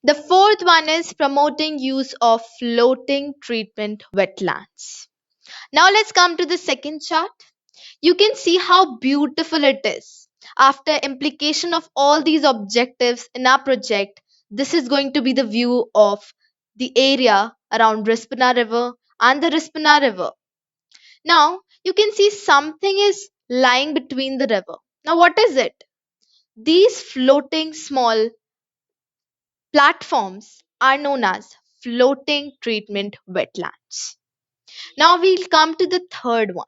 The fourth one is promoting use of floating treatment wetlands. Now let's come to the second chart. You can see how beautiful it is. After implication of all these objectives in our project, this is going to be the view of the area around Rispana River and the Rispana River. Now you can see something is lying between the river. Now what is it? These floating small platforms are known as floating treatment wetlands. Now we'll come to the third one.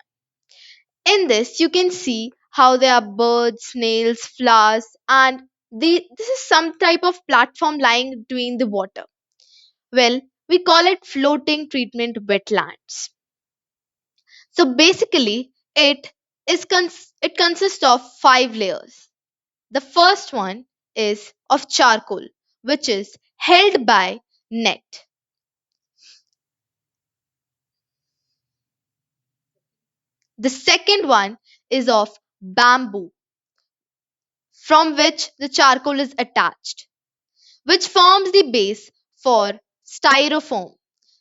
In this, you can see how there are birds, snails, flowers, and this is some type of platform lying between the water. Well, we call it floating treatment wetlands. So basically, it consists of five layers. The first one is of charcoal, which is held by net. The second one is of bamboo, from which the charcoal is attached, which forms the base for styrofoam.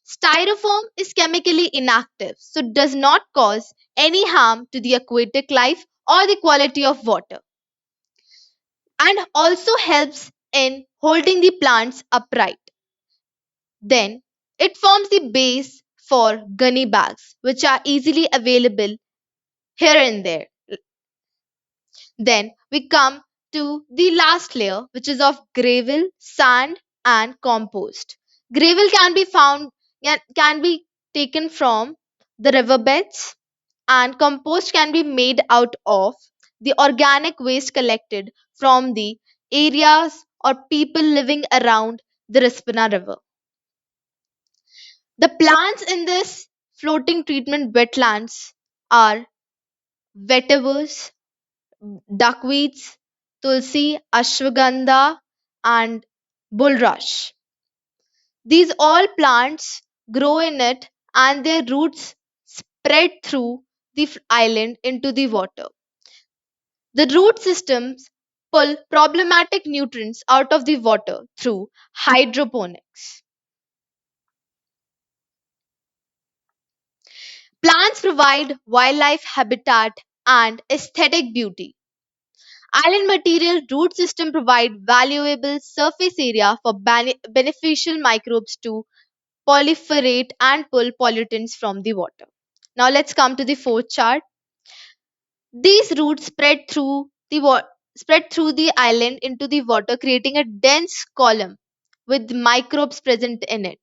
Styrofoam is chemically inactive, so does not cause any harm to the aquatic life or the quality of water, and also helps in holding the plants upright. Then it forms the base for gunny bags, which are easily available here and there. Then we come to the last layer, which is of gravel, sand, and compost. Gravel can be taken from the riverbeds, and compost can be made out of the organic waste collected from the areas or people living around the Rispana River. The plants in this floating treatment wetlands are vegetables, duckweeds, tulsi, ashwagandha, and bulrush. These all plants grow in it and their roots spread through the island into the water. The root systems pull problematic nutrients out of the water through hydroponics. Plants provide wildlife habitat and aesthetic beauty. Island material root system provide valuable surface area for beneficial microbes to proliferate and pull pollutants from the water. Now let's come to the fourth chart. These roots spread through the island into the water, creating a dense column with microbes present in it.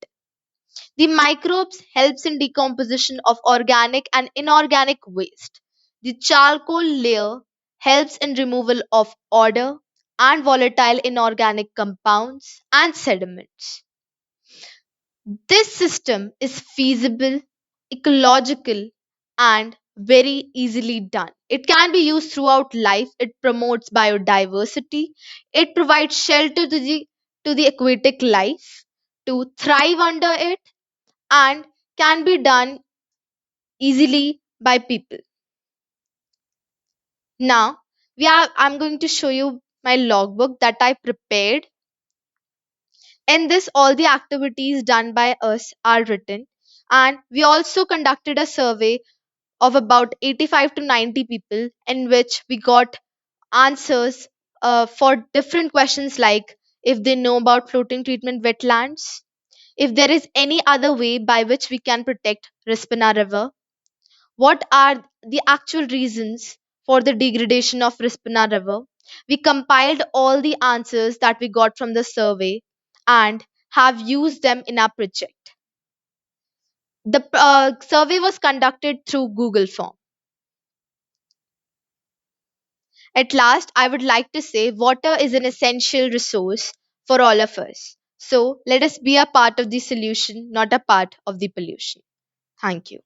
The microbes helps in decomposition of organic and inorganic waste. The charcoal layer helps in removal of odor and volatile inorganic compounds and sediments. This system is feasible, ecological, and very easily done. It can be used throughout life. It promotes biodiversity. It provides shelter to the aquatic life to thrive under it, and can be done easily by people. Now, I'm going to show you my logbook that I prepared. In this, all the activities done by us are written, and we also conducted a survey of about 85 to 90 people in which we got answers for different questions like if they know about floating treatment wetlands, if there is any other way by which we can protect Rispana River, what are the actual reasons for the degradation of Rispana River. We compiled all the answers that we got from the survey and have used them in our project. The survey was conducted through Google Form. At last, I would like to say water is an essential resource for all of us. So let us be a part of the solution, not a part of the pollution. Thank you.